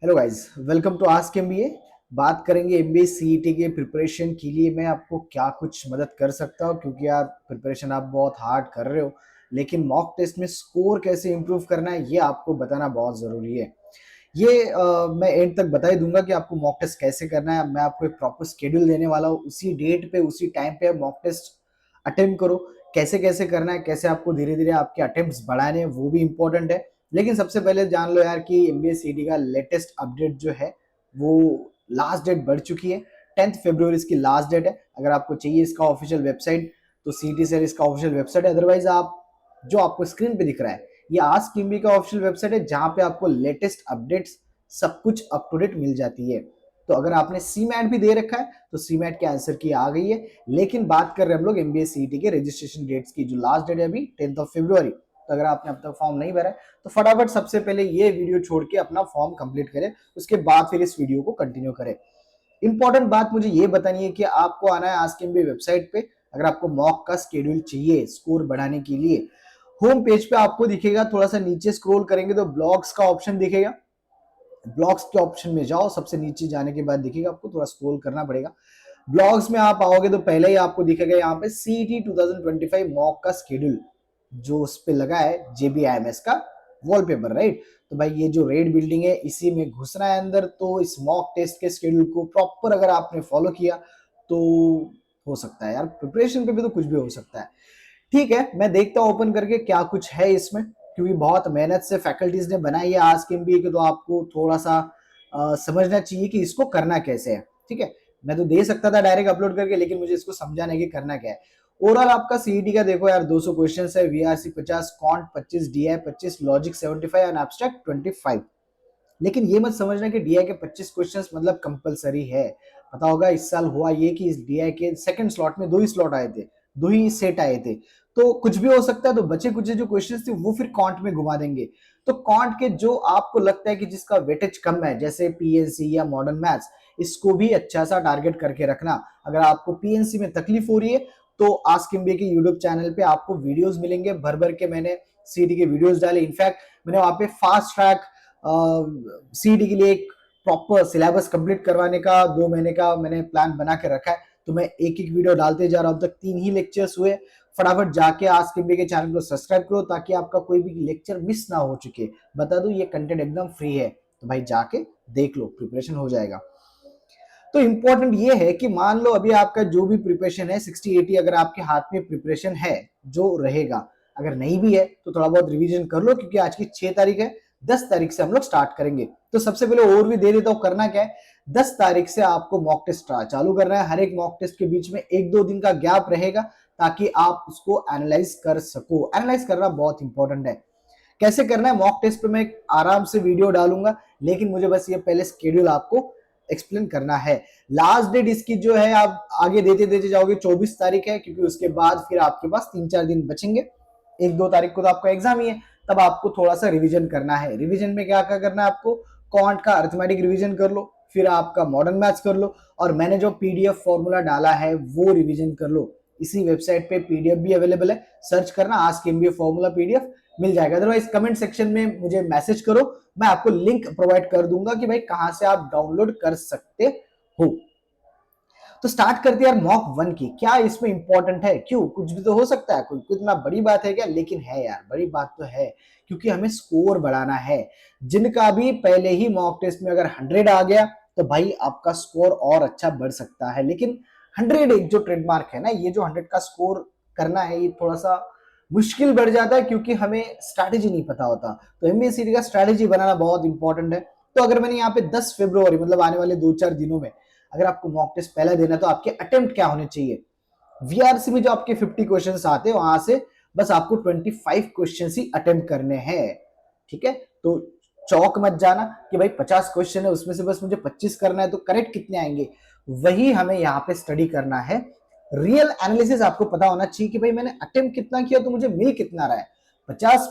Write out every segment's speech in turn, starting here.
Hello guys, welcome to Ask MBA. बात करेंगे MBA CET के प्रिपरेशन के लिए मैं आपको क्या कुछ मदद कर सकता हूँ, क्योंकि यार प्रिपरेशन आप बहुत हार्ड कर रहे हो, लेकिन मॉक टेस्ट में स्कोर कैसे इंप्रूव करना है ये आपको बताना बहुत ज़रूरी है। ये मैं एंड तक बता ही दूंगा कि आपको मॉक टेस्ट कैसे करना है। मैं आपको एक प्रॉपर शेड्यूल देने वाला हूँ, उसी डेट पे उसी टाइम पे मॉक टेस्ट अटेम्प्ट करो। कैसे कैसे करना है, कैसे आपको धीरे धीरे आपके अटेम्प्ट्स बढ़ाने हैं, वो भी इंपॉर्टेंट है। लेकिन सबसे पहले जान लो यार कि एमबीए सीईटी का लेटेस्ट अपडेट जो है वो लास्ट डेट बढ़ चुकी है। 10th फरवरी इसकी लास्ट डेट है। अगर आपको चाहिए इसका ऑफिशियल वेबसाइट तो सीईटी सर इसका ऑफिशियल वेबसाइट है। अदरवाइज आप जो आपको स्क्रीन पे दिख रहा है ये आस्क एमबीए का ऑफिशियल वेबसाइट है, जहां पे आपको लेटेस्ट अपडेट्स सब कुछ अप टू डेट मिल जाती है। तो अगर आपने सी मैट भी दे रखा है तो सी मैट के आंसर की आ गई है। लेकिन बात कर रहे हैं हम लोग एमबीए सीईटी के रजिस्ट्रेशन डेट्स की, जो लास्ट डेट है अभी 10th फरवरी। तो अगर आपने अब तक फॉर्म नहीं भरा है तो फटाफट सबसे पहले ये वीडियो छोड़ के अपना फॉर्म कंप्लीट करें, उसके बाद फिर इस वीडियो को कंटिन्यू करें। इंपॉर्टेंट बात मुझे ये बतानी है कि आपको आना है आस्क एमबीए वेबसाइट पे। अगर आपको मॉक का स्केड्यूल चाहिए स्कोर बढ़ाने के लिए, होम पेज पे आपको दिखेगा, थोड़ा सा नीचे स्क्रॉल करेंगे तो ब्लॉग्स का ऑप्शन दिखेगा। ब्लॉग्स के ऑप्शन में जाओ, सबसे नीचे जाने के बाद दिखेगा, आपको थोड़ा स्क्रॉल करना पड़ेगा। ब्लॉग्स में आप आओगे तो पहले ही आपको दिखेगा यहाँ पे सीईटी 2025 मॉक का स्केड्यूल, जो उस पे लगा है जेबीआईएमएस का वॉलपेपर, राइट। तो भाई ये जो रेड बिल्डिंग है इसी में घुसना है अंदर। तो इस मॉक टेस्ट के स्केड्यूल को प्रॉपर अगर आपने फॉलो किया तो हो सकता है यार, प्रिपरेशन पे भी तो कुछ भी हो सकता है। ठीक है, मैं देखता हूँ ओपन करके क्या कुछ है इसमें, क्योंकि बहुत मेहनत से फैकल्टीज ने बनाई है आज के एमबीए के, तो आपको थोड़ा सा समझना चाहिए कि इसको करना कैसे है। ठीक है, मैं तो दे सकता था डायरेक्ट अपलोड करके, लेकिन मुझे इसको समझाने की करना क्या है। ओवरऑल आपका सीईटी का देखो यार, 200 क्वेश्चन है, VRC 50, can't 25, DI 25, logic 75 and abstract 25। लेकिन ये मत समझना कि डीआई के 25 क्वेश्चंस मतलब कंपलसरी है। पता होगा इस साल हुआ ये कि इस डीआई के सेकंड स्लॉट में दो ही स्लॉट आए थे, दो ही सेट आए थे। तो कुछ भी हो सकता है, तो बचे कुछ जो क्वेश्चंस थे वो फिर कॉन्ट में घुमा देंगे। तो कॉन्ट के जो आपको लगता है कि जिसका वेटेज कम है, जैसे पीएनसी या मॉडर्न मैथ्स, इसको भी अच्छा सा टारगेट करके रखना। अगर आपको पीएनसी में तकलीफ हो रही है तो आस्क एमबीए के यूट्यूब चैनल पे आपको वीडियोस मिलेंगे, भर भर के मैंने सीटी के वीडियोस डाले। इनफैक्ट मैंने वहां पे फास्ट ट्रैक सीडी के लिए एक प्रॉपर सिलेबस कंप्लीट करवाने का 2 महीने का मैंने प्लान बना के रखा है। तो मैं एक एक वीडियो डालते जा रहा हूं, अब तक 3 ही लेक्चर्स हुए। फटाफट जाके आस्क एमबीए के चैनल को सब्सक्राइब करो ताकि आपका कोई भी लेक्चर मिस ना हो चुके। बता दूं ये कंटेंट एकदम फ्री है, तो भाई जाके देख लो, प्रिपरेशन हो जाएगा। तो इंपॉर्टेंट ये है कि मान लो अभी आपका जो भी प्रिपरेशन है 60-80 अगर आपके हाथ में प्रिपरेशन है जो रहेगा, अगर नहीं भी है तो थोड़ा बहुत रिवीजन कर लो, क्योंकि आज की 6 तारीख है, 10 तारीख से हम लोग स्टार्ट करेंगे। तो सबसे पहले और भी दे देता हूं करना क्या है। 10 तारीख से आपको मॉक टेस्ट चालू करना है। हर एक मॉक टेस्ट के बीच में 1-2 दिन का गैप रहेगा ताकि आप उसको एनालाइज कर सको। एनालाइज करना बहुत इंपॉर्टेंट है। कैसे करना है मॉक टेस्ट पे मैं आराम से वीडियो डालूंगा, लेकिन मुझे बस ये पहले शेड्यूल आपको एक्सप्लेन करना है। लास्ट डेट इसकी जो है आप आगे देते देते जाओगे, 24 तारीख है, क्योंकि उसके बाद फिर आपके पास 3-4 दिन बचेंगे। 1-2 तारीख को तो आपका एग्जाम ही है, तब आपको थोड़ा सा रिवीजन करना है। रिवीजन में क्या क्या करना है आपको, क्वांट का अरिथमेटिक रिवीजन कर लो, फिर आपका मॉडर्न मैथ्स कर लो, और मैंने जो पीडीएफ फॉर्मूला डाला है वो रिवीजन कर लो। इसी वेबसाइट पे पीडीएफ भी अवेलेबल है, सर्च करना आस्क एमबीए फॉर्मूला पीडीएफ, मिल जाएगा। अदरवाइज कमेंट सेक्शन में मुझे मैसेज करो, मैं आपको लिंक प्रोवाइड कर दूंगा कि भाई कहां से आप डाउनलोड कर सकते हो। तो स्टार्ट करते हैं यार मॉक 1 की। क्या इसमें इंपॉर्टेंट है, क्यों, कुछ भी तो हो सकता है, कोई इतना बड़ी बात है क्या, लेकिन है यार, बड़ी बात तो है, क्योंकि हमें स्कोर बढ़ाना है। जिनका भी पहले ही मॉक टेस्ट में अगर 100 आ गया तो भाई आपका स्कोर और अच्छा बढ़ सकता है। लेकिन 100 एक जो ट्रेडमार्क है ना, ये जो 100 का स्कोर करना है ये थोड़ा सा मुश्किल बढ़ जाता है, क्योंकि हमें स्ट्रैटेजी नहीं पता होता। तो एमबीए का स्ट्रैटेजी बनाना बहुत इंपॉर्टेंट है। तो अगर मैंने यहाँ पे 10 फरवरी मतलब आने वाले 2-4 दिनों में अगर आपको मॉक टेस्ट पहला देना है तो आपके अटेम्प्ट क्या होने चाहिए। वीआरसी में जो आपके 50 क्वेश्चंस आते हैं वहां से बस आपको 25 क्वेश्चंस ही अटेम्प्ट करने हैं। ठीक है, तो चौक मत जाना कि भाई 50 क्वेश्चन है उसमें से बस मुझे 25 करना है, तो करेक्ट कितने आएंगे वही हमें यहाँ पे स्टडी करना है। रियल एनालिसिस आपको पता होना चाहिए कि भाई मैंने अटेम्प्ट कितना किया तो मुझे मिल कितना रहा है। 50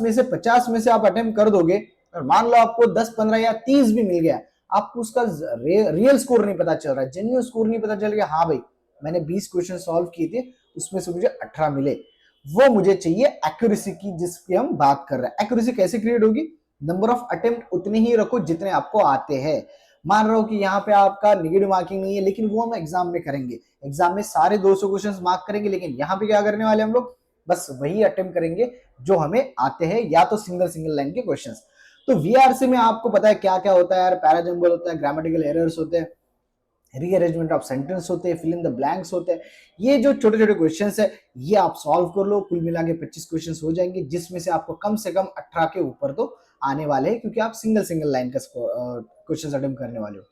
में से आप अटेम्प्ट कर दोगे और मान लो आपको 10-15 या 30 भी मिल गया, आपको उसका रियल स्कोर नहीं पता चल रहा है, जेन्युइन स्कोर नहीं पता चल गया, हाँ भाई मैंने 20 क्वेश्चन सॉल्व किए थे उसमें से मुझे 18 मिले, वो मुझे चाहिए एक्यूरेसी की जिसकी हम बात कर रहे हैं। एक्यूरेसी कैसे क्रिएट होगी, नंबर ऑफ अटेम्प्ट उतने ही रखो जितने आपको आते हैं। मान रहा हूं कि यहाँ पे आपका नेगेटिव मार्किंग नहीं है, लेकिन वो हम एग्जाम में करेंगे, एग्जाम में सारे 200 क्वेश्चंस मार्क करेंगे, लेकिन यहाँ पे क्या करने वाले हम लोग, बस वही अटेम्प्ट करेंगे जो हमें आते हैं, या तो सिंगल सिंगल लाइन के क्वेश्चंस। तो वीआरसी में आपको पता है क्या क्या होता है यार, पैराजंबल होता है, ग्रामेटिकल एरर्स होते हैं, रीअरेंजमेंट ऑफ सेंटेंस होते हैं, फिल इन द ब्लैंक्स होते हैं। ये जो छोटे छोटे क्वेश्चंस है ये आप सॉल्व कर लो, कुल मिला के 25 क्वेश्चंस हो जाएंगे, जिसमें से आपको कम से कम 18 के ऊपर तो आने वाले हैं, क्योंकि आप सिंगल सिंगल लाइन का क्वेश्चन अटेम्प्ट करने वाले हो।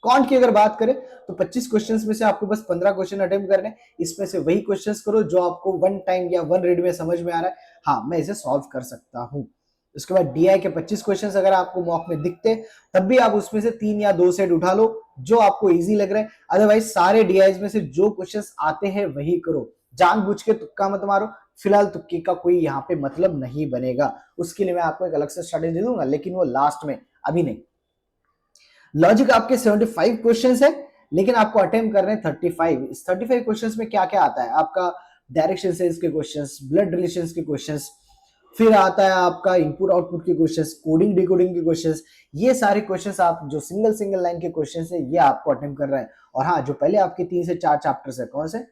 कॉन्ट की अगर बात करें तो 25 क्वेश्चंस में से आपको बस 15 क्वेश्चन अटेम्प्ट करने हैं। इसमें से वही क्वेश्चंस करो जो आपको वन टाइम या वन रीड में समझ में आ रहा है, हाँ मैं इसे सॉल्व कर सकता हूँ। उसके बाद डीआई के 25 क्वेश्चंस अगर आपको मॉक में दिखते तब भी आप उसमें से 3 या 2 सेट उठा लो जो आपको इजी लग रहा है, अदरवाइज सारे डीआई में से जो क्वेश्चंस आते हैं वही करो, जानबूझ के तुक्का मत मारो। फिलहाल तुक्के का कोई यहाँ पे मतलब नहीं बनेगा, उसके लिए मैं आपको एक अलग से स्ट्रेटेजी दूंगा, लेकिन वो लास्ट में, अभी नहीं। लॉजिक आपके 75 क्वेश्चंस है, लेकिन आपको अटेम्प्ट करने 35। इस 35 क्वेश्चंस में क्या क्या आता है आपका, डायरेक्शन सेंस के क्वेश्चंस, ब्लड रिलेशंस के क्वेश्चंस, फिर आता है आपका इनपुट आउटपुट के क्वेश्चंस, कोडिंग डिकोडिंग के क्वेश्चंस। ये सारे क्वेश्चंस आप जो सिंगल सिंगल लाइन के क्वेश्चंस है ये आपको अटेम्प्ट कर रहा है। और हाँ, जो पहले आपके 3 से 4 चैप्टर्स है, कौन से,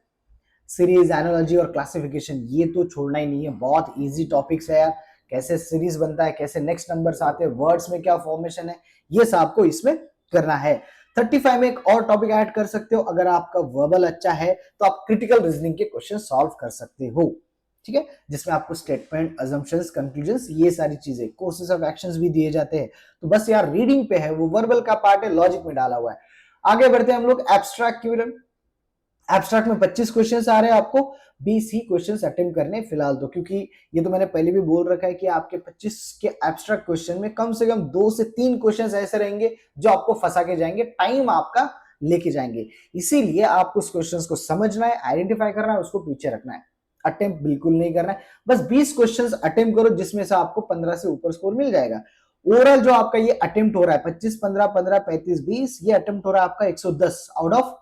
सीरीज, एनालॉजी और क्लासिफिकेशन, ये तो छोड़ना ही नहीं है, बहुत इजी टॉपिक्स है यार। कैसे सीरीज बनता है, कैसे नेक्स्ट नंबर्स आते हैं, वर्ड्स में क्या फॉर्मेशन है, ये सब आपको इसमें करना है। 35 में एक और टॉपिक ऐड कर सकते हो, अगर आपका वर्बल अच्छा है तो आप क्रिटिकल रीजनिंग के क्वेश्चन सॉल्व कर सकते हो, ठीक है, जिसमें आपको स्टेटमेंट, अजम्पशंस, कंक्लूजन्स, ये सारी चीजें, कोर्सेस ऑफ एक्शंस भी दिए जाते हैं। तो बस यार रीडिंग पे है, वो वर्बल का पार्ट है, लॉजिक में डाला हुआ है। आगे बढ़ते हैं हम लोग एब्स्ट्रैक्ट की तरफ। एब्स्ट्रैक्ट में 25 क्वेश्चंस आ रहे हैं, आपको 20 ही क्वेश्चंस अटेम्प्ट करने फिलहाल तो, क्योंकि ये तो मैंने पहले भी बोल रखा है कि आपके 25 के एब्स्ट्रैक्ट क्वेश्चन में कम से कम 2 से 3 क्वेश्चंस ऐसे रहेंगे जो आपको फंसा के जाएंगे, टाइम आपका लेके जाएंगे। इसीलिए आपको उस क्वेश्चंस को समझना है, आइडेंटिफाई करना है, उसको पीछे रखना है, अटेम्प्ट बिल्कुल नहीं करना है। बस 20 क्वेश्चंस अटेम्प्ट करो, जिसमें से आपको 15 से ऊपर स्कोर मिल जाएगा। ओवरऑल जो आपका ये अटेम्प्ट हो रहा है 25, 15, 15, 35, 20, ये अटेम्प्ट हो रहा है आपका 110 आउट ऑफ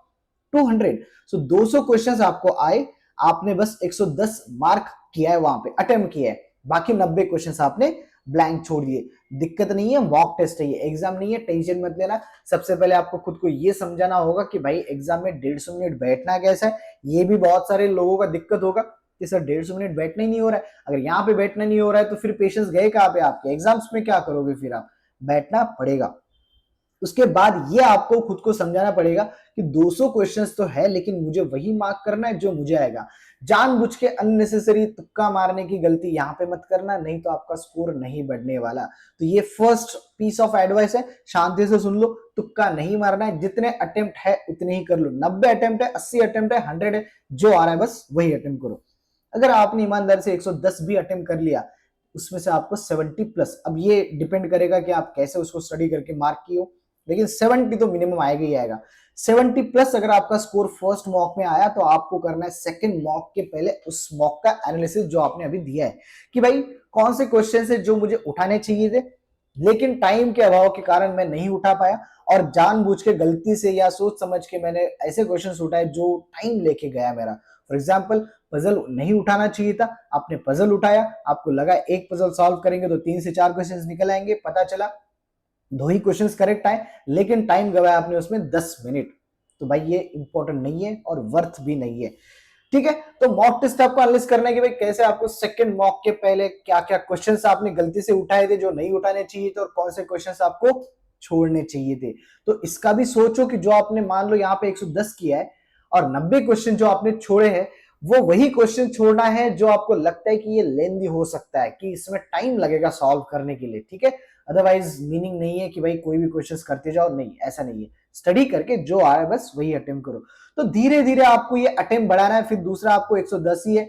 200। सो 200 क्वेश्चंस आपको आए, आपने बस 110 मार्क किया है, वहां पे अटेम्प्ट किया है, बाकी 90 क्वेश्चंस आपने ब्लैंक छोड़ दिए। दिक्कत नहीं है, मॉक टेस्ट है, ये एग्जाम नहीं है, टेंशन मत लेना। सबसे पहले आपको खुद को ये समझाना होगा कि भाई एग्जाम में 150 मिनट बैठना कैसा है। ये भी बहुत सारे लोगों का दिक्कत होगा कि सर 150 मिनट बैठना ही नहीं हो रहा है। अगर यहाँ पे बैठना नहीं हो रहा है तो फिर पेशेंस गए कहाँ पे आपके, एग्जाम्स में क्या करोगे, फिर आप बैठना पड़ेगा। उसके बाद ये आपको खुद को समझाना पड़ेगा कि 200 क्वेश्चंस तो है, लेकिन मुझे वही मार्क करना है जो मुझे आएगा। जानबूझ के अननेसेसरी तुक्का मारने की गलती यहाँ पे मत करना, नहीं तो आपका स्कोर नहीं बढ़ने वाला। तो ये फर्स्ट पीस ऑफ एडवाइस है, शांति से सुन लो, तुक्का नहीं मारना है, जितने अटेम्प्ट है उतने ही कर लो। 90 अटेम्प्ट है, 80 अटेम्प्ट है, 100 है, जो आ रहा है बस वही अटेम्प्ट करो। अगर आपने ईमानदारी से 110 भी अटेम्प्ट कर लिया, उसमें से आपको 70 प्लस, अब ये डिपेंड करेगा कि आप कैसे उसको स्टडी करके मार्क किए हो, लेकिन 70 तो मिनिमम आएगा ही आएगा। 70 प्लस अगर आपका स्कोर फर्स्ट मॉक में आया तो आपको करना है सेकंड मॉक के पहले उस मॉक का एनालिसिस जो आपने अभी दिया है, कि भाई कौन से क्वेश्चन है जो मुझे उठाने चाहिए थे, लेकिन टाइम के अभाव के कारण मैं नहीं उठा पाया, और जानबूझ के गलती से या सोच समझ के मैंने ऐसे क्वेश्चन उठाए जो टाइम लेके गया मेरा। फॉर एग्जाम्पल, पजल नहीं उठाना चाहिए था, आपने पजल उठाया, आपको लगा एक पजल सॉल्व करेंगे तो 3 से 4 क्वेश्चन निकल आएंगे, पता चला 2 ही क्वेश्चंस करेक्ट आए, लेकिन टाइम गवाया आपने उसमें 10 मिनट। तो भाई ये इंपॉर्टेंट नहीं है और वर्थ भी नहीं है, ठीक है। तो मॉक टेस्ट आपको एनालिसिस करना है कि भाई कैसे आपको सेकंड मॉक के पहले क्या क्या क्वेश्चंस आपने गलती से उठाए थे जो नहीं उठाने चाहिए थे, और कौन से क्वेश्चंस आपको छोड़ने चाहिए थे। तो इसका भी सोचो कि जो आपने मान लो यहाँ पे 110 किया है और 90 क्वेश्चन जो आपने छोड़े हैं, वो वही क्वेश्चन छोड़ना है जो आपको लगता है कि ये लेंदी हो सकता है, कि इसमें टाइम लगेगा सॉल्व करने के लिए, ठीक है। अदरवाइज मीनिंग नहीं है कि भाई कोई भी क्वेश्चंस करते जाओ, नहीं, ऐसा नहीं है। स्टडी करके जो आ रहा है बस वही अटेम्प्ट करो। तो धीरे धीरे आपको ये अटेम्प्ट बढ़ाना है। फिर दूसरा आपको 110 ही है,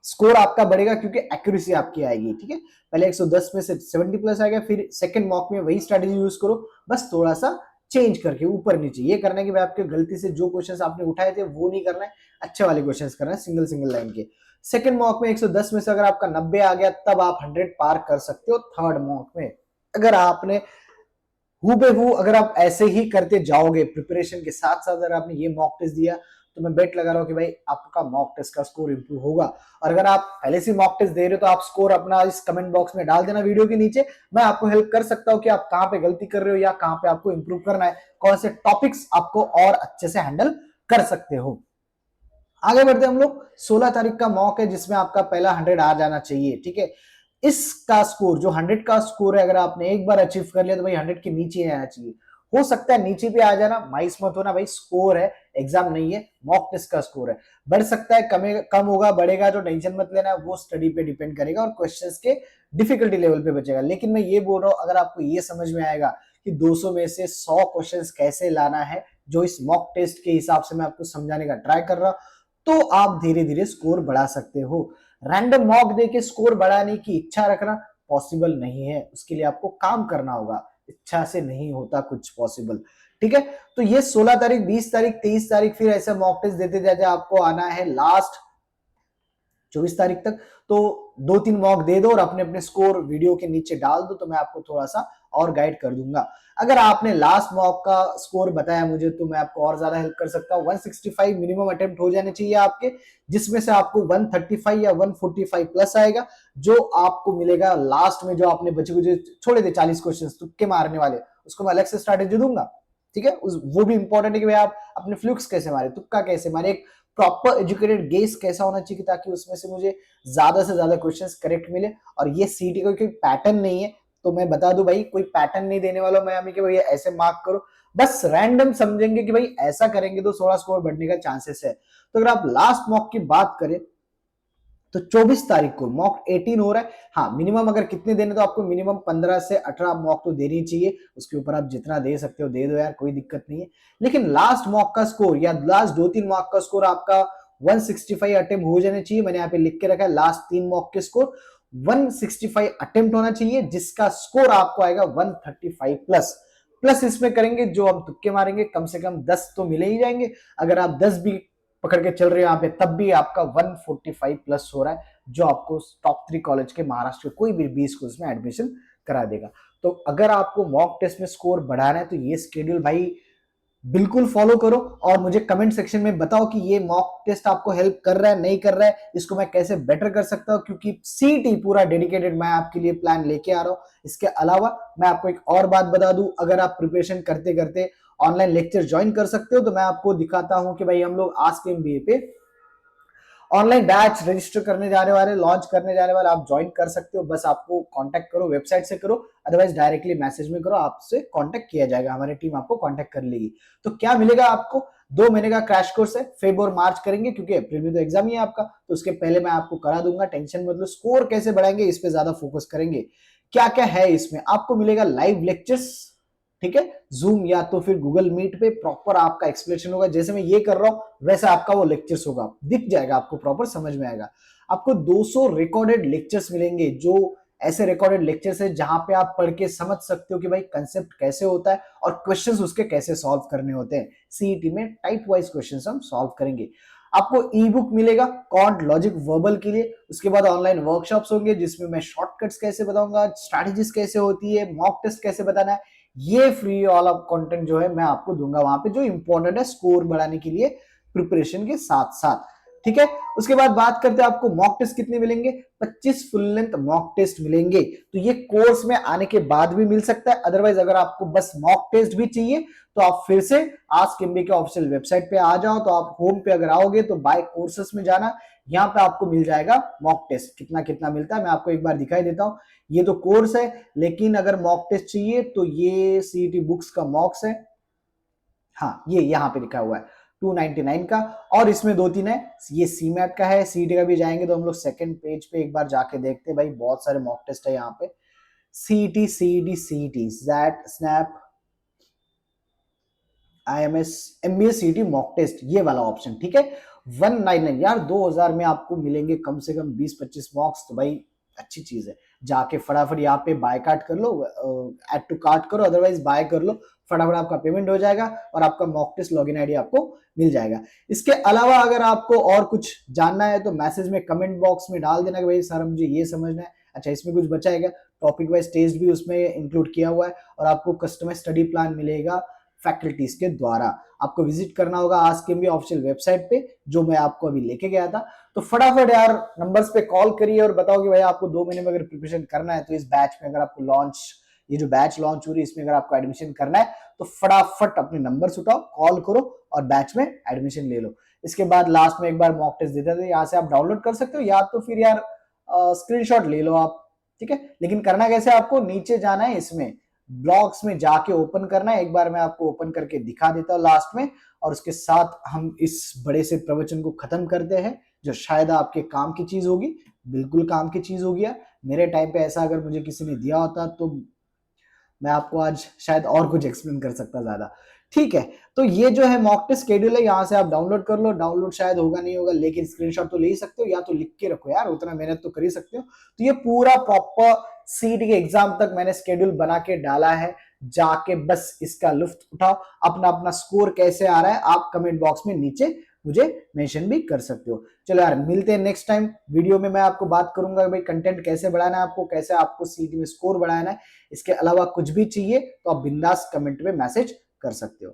स्कोर आपका बढ़ेगा क्योंकि एक्यूरेसी आपकी आएगी, ठीक है। पहले 110 में से 70 प्लस आएगा, फिर सेकंड मॉक में वही स्ट्रेटेजी यूज करो, बस थोड़ा सा चेंज करके ऊपर नीचे। ये करना है कि भाई आपके गलती से जो क्वेश्चंस आपने उठाए थे वो नहीं करना है, अच्छे वाले क्वेश्चंस करना है, सिंगल सिंगल लाइन के। सेकंड मॉक में 110 में से अगर आपका 90 आ गया, तब आप 100 पार कर सकते हो थर्ड मॉक में। अगर आपने हूबहू अगर आप ऐसे ही करते जाओगे प्रिपरेशन के साथ साथ, अगर आपने ये मॉक टेस्ट दिया, तो मैं बेट लगा रहा हूँ कि भाई आपका मॉक टेस्ट का स्कोर इंप्रूव होगा। और अगर आप पहले से मॉक टेस्ट दे रहे हो तो आप स्कोर अपना इस कमेंट बॉक्स में डाल देना वीडियो के नीचे। मैं आपको हेल्प कर सकता हूँ कि आप कहाँ पे गलती कर रहे हो या कहाँ पे आपको इंप्रूव करना है, कौन से टॉपिक्स आपको और अच्छे से हैंडल कर सकते हो। आगे बढ़ते हम लोग। 16 तारीख का मॉक है जिसमें आपका पहला 100 आ जाना चाहिए, ठीक है। इसका स्कोर जो 100 का स्कोर है, अगर आपने एक बार अचीव कर लिया तो भाई 100 के नीचे आना चाहिए। हो सकता है नीचे भी आ जाना, माइस मत होना भाई, स्कोर है, एग्जाम नहीं है, मॉक टेस्ट का स्कोर है। बढ़ सकता है, कम होगा, बढ़ेगा, जो टेंशन मत लेना, वो स्टडी पे डिपेंड करेगा और क्वेश्चंस के डिफिकल्टी लेवल पे बचेगा। लेकिन मैं ये बोल रहा हूं, अगर आपको ये समझ में आएगा कि 200 में से 100 क्वेश्चंस कैसे लाना है, जो इस मॉक टेस्ट के हिसाब से मैं आपको समझाने का ट्राई कर रहा, तो आप धीरे धीरे स्कोर बढ़ा सकते हो। रैंडम मॉक देके स्कोर बढ़ाने की इच्छा रखना पॉसिबल नहीं है, उसके लिए आपको काम करना होगा, इच्छा से नहीं होता कुछ पॉसिबल, ठीक है। तो ये 16 तारीख, 20 तारीख, 23 तारीख फिर ऐसे मॉक टेस्ट देते जाते आपको आना है लास्ट 24 तारीख तक। तो 2-3 मॉक दे दो और अपने अपने स्कोर वीडियो के नीचे डाल दो, तो मैं आपको थोड़ा सा और गाइड कर दूंगा। अगर आपने लास्ट मॉक का स्कोर बताया मुझे तो मैं आपको और ज्यादा हेल्प कर सकता हूँ। 165 मिनिमम अटेम्प्ट हो जाने चाहिए आपके, जिसमें से आपको 135 या 145 प्लस आएगा, जो आपको मिलेगा लास्ट में। जो आपने बचे कुछ छोड़े थे 40 क्वेश्चन तुक्के मारने वाले, उसको मैं अलग से स्ट्रैटेजी दूंगा, ठीक है। वो भी इंपॉर्टेंट है कि भाई आप अपने फ्लुक्स कैसे मारे, तुक्का कैसे मारे, एक प्रॉपर एजुकेटेड गेस कैसा होना चाहिए ताकि उसमें से मुझे ज्यादा से ज्यादा क्वेश्चंस करेक्ट मिले। और ये सीटी का कोई पैटर्न नहीं है, तो मैं बता दूं भाई, कोई पैटर्न नहीं देने वाला मैं हमें कि भाई ऐसे मार्क करो, बस रैंडम समझेंगे कि भाई ऐसा करेंगे तो 16 स्कोर बढ़ने का चांसेस है। तो अगर आप लास्ट मॉक की बात करें तो 24 तारीख को मॉक 18 हो रहा है। हाँ, मिनिमम अगर कितने देने, तो आपको मिनिमम 15 से 18 मॉक तो देनी चाहिए, उसके ऊपर आप जितना दे सकते हो दे दो यार, कोई दिक्कत नहीं है। लेकिन लास्ट मॉक का स्कोर या लास्ट 2-3 मॉक का स्कोर आपका 165 अटेम्प्ट हो जाने चाहिए। मैंने यहाँ पे लिख के रखा है लास्ट 3 मॉक के स्कोर 165 अटेम्प्ट होना चाहिए, जिसका स्कोर आपको आएगा 135 प्लस। प्लस इसमें करेंगे जो हम तुक्के मारेंगे, कम से कम 10 तो मिले ही जाएंगे। अगर आप 10 भी पकड़ के चल रहे हो यहाँ पे, तब भी आपका 145 प्लस हो रहा है, जो आपको टॉप 3 कॉलेज के महाराष्ट्र के कोई भी 20 कोर्स में एडमिशन करा देगा। तो अगर आपको मॉक टेस्ट में स्कोर बढ़ाना है तो ये शेड्यूल भाई बिल्कुल फॉलो करो, और मुझे कमेंट सेक्शन में बताओ कि ये मॉक टेस्ट आपको हेल्प कर रहा है, नहीं कर रहा है, इसको मैं कैसे बेटर कर सकता हूँ। क्योंकि सीटी पूरा डेडिकेटेड मैं आपके लिए प्लान लेके आ रहा हूँ। इसके अलावा मैं आपको एक और बात बता दूं, अगर आप प्रिपरेशन करते करते ऑनलाइन लेक्चर ज्वाइन कर सकते हो, तो मैं आपको दिखाता हूं कि भाई हम लोग आस्क एमबीए पे ऑनलाइन बैच रजिस्टर करने जाने वाले, लॉन्च करने जाने वाले, आप ज्वाइन कर सकते हो। बस आपको कांटेक्ट करो, वेबसाइट से करो, अदरवाइज डायरेक्टली मैसेज में करो, आपसे कांटेक्ट किया जाएगा, हमारी टीम आपको कांटेक्ट कर लेगी। तो क्या मिलेगा आपको, 2 महीने का क्रैश कोर्स है, फेब और मार्च करेंगे क्योंकि अप्रैल में तो एग्जाम ही है आपका, तो उसके पहले मैं आपको करा दूंगा, टेंशन मत लो। स्कोर कैसे बढ़ाएंगे इस पे ज्यादा फोकस करेंगे। क्या क्या है इसमें, आपको मिलेगा लाइव लेक्चर्स, ठीक है, जूम या तो फिर गूगल मीट पे प्रॉपर आपका एक्सप्लेनेशन होगा, जैसे मैं ये कर रहा हूं वैसे आपका वो लेक्चर्स होगा, दिख जाएगा आपको, प्रॉपर समझ में आएगा। आपको 200 रिकॉर्डेड लेक्चर्स मिलेंगे, जो ऐसे रिकॉर्डेड लेक्चर्स है जहां पे आप पढ़ के समझ सकते हो कि भाई कंसेप्ट कैसे होता है और क्वेश्चंस उसके कैसे सॉल्व करने होते हैं। सीईटी में टाइप वाइज क्वेश्चंस हम सॉल्व करेंगे। आपको ई बुक मिलेगा कॉन्ट लॉजिक वर्बल के लिए। उसके बाद ऑनलाइन वर्कशॉप्स होंगे जिसमें मैं शॉर्टकट्स कैसे बताऊंगा, स्ट्रैटेजीज कैसे होती है, मॉक टेस्ट कैसे बताना है, ये फ्री ऑल ऑफ कंटेंट जो है मैं आपको दूंगा वहां पे, जो इंपॉर्टेंट है स्कोर बढ़ाने के लिए प्रिपरेशन के साथ साथ, ठीक है। उसके बाद बात करते हैं आपको मॉक टेस्ट कितने मिलेंगे। 25 फुल लेंथ मॉक टेस्ट मिलेंगे। तो ये कोर्स में आने के बाद भी मिल सकता है, अदरवाइज अगर आपको बस मॉक टेस्ट भी चाहिए तो आप फिर से आस्क एमबीए के ऑफिशियल वेबसाइट पे आ जाओ। तो आप होम पे अगर आओगे तो बाय कोर्सेस में जाना, यहाँ पे आपको मिल जाएगा मॉक टेस्ट कितना कितना मिलता है। मैं आपको एक बार दिखाई देता हूँ, ये तो कोर्स है, लेकिन अगर मॉक टेस्ट चाहिए तो ये सीईटी बुक्स का मॉक्स है। हाँ, ये यहाँ पे लिखा हुआ है 299 का, और इसमें 2-3 है, ये सीमैट का है, सीईटी का भी जाएंगे तो हम लोग सेकंड पेज पे एक बार जाके देखते हैं भाई, बहुत सारे मॉक टेस्ट है यहाँ पे। CET, CET, CET, XAT, SNAP, IMS, MBA CET mock test, ये वाला ऑप्शन, ठीक है। 199 यार, 2000 में आपको मिलेंगे कम से कम 20-25 मॉक्स, तो भाई अच्छी चीज है। जाके फटाफट यहाँ पे बाय कार्ट कर लो, ऐड टू कार्ट करो, अदरवाइज बाय कर लो, फटाफट आपका पेमेंट हो जाएगा और आपका मॉक टेस्ट लॉगिन आईडी आपको मिल जाएगा। इसके अलावा अगर आपको और कुछ जानना है तो मैसेज में कमेंट बॉक्स में डाल देना कि भाई सर मुझे ये समझना है। अच्छा, इसमें कुछ बचा है क्या, टॉपिक वाइज टेस्ट भी उसमें इंक्लूड किया हुआ है, और आपको कस्टमाइज स्टडी प्लान मिलेगा फैकल्टीज के द्वारा। आपको विजिट करना होगा आस्क एमबीए ऑफिशियल वेबसाइट पे, जो मैं आपको अभी लेके गया था। तो फटाफट यार नंबर्स पे कॉल करिए और बताओ कि भाई आपको 2 महीने में अगर प्रिपरेशन करना है तो इस बैच में अगर आपको लॉन्च, ये जो बैच लॉन्च हो रही है इसमें अगर आपको एडमिशन करना है तो फटाफट अपने नंबर्स उठाओ, कॉल करो और बैच में एडमिशन ले लो। इसके बाद लास्ट में एक बार मॉक टेस्ट देते थे, यहाँ से आप डाउनलोड कर सकते हो या तो फिर यार स्क्रीनशॉट ले लो आप, ठीक है। लेकिन करना कैसे, आपको नीचे जाना है, इसमें ब्लॉग्स में जाके ओपन करना है। एक बार मैं आपको ओपन करके दिखा देता हूँ लास्ट में, और उसके साथ हम इस बड़े से प्रवचन को खत्म करते हैं, जो शायद आपके काम की चीज होगी, बिल्कुल काम की चीज होगी यार। मेरे टाइम पे ऐसा अगर मुझे किसी ने दिया होता तो मैं आपको आज शायद और कुछ एक्सप्लेन कर सकता ज्यादा, ठीक है। तो ये जो है मॉक टेस्ट शेड्यूल है, यहाँ से आप डाउनलोड कर लो। डाउनलोड शायद होगा नहीं होगा, लेकिन स्क्रीनशॉट तो ले ही सकते हो या तो लिख के रखो यार, उतना मेहनत तो कर ही सकते हो। तो ये पूरा प्रॉपर सीटी के एग्जाम तक मैंने शेड्यूल बना के डाला है, जाके बस इसका लुत्फ उठाओ। अपना अपना स्कोर कैसे आ रहा है आप कमेंट बॉक्स में नीचे मुझे मेंशन भी कर सकते हो। चलो यार मिलते हैं नेक्स्ट टाइम वीडियो में। मैं आपको बात करूंगा भाई कंटेंट कैसे बढ़ाना है आपको, कैसे आपको सीटी में स्कोर बढ़ाना है। इसके अलावा कुछ भी चाहिए तो आप बिंदास कमेंट में मैसेज कर सकते हो।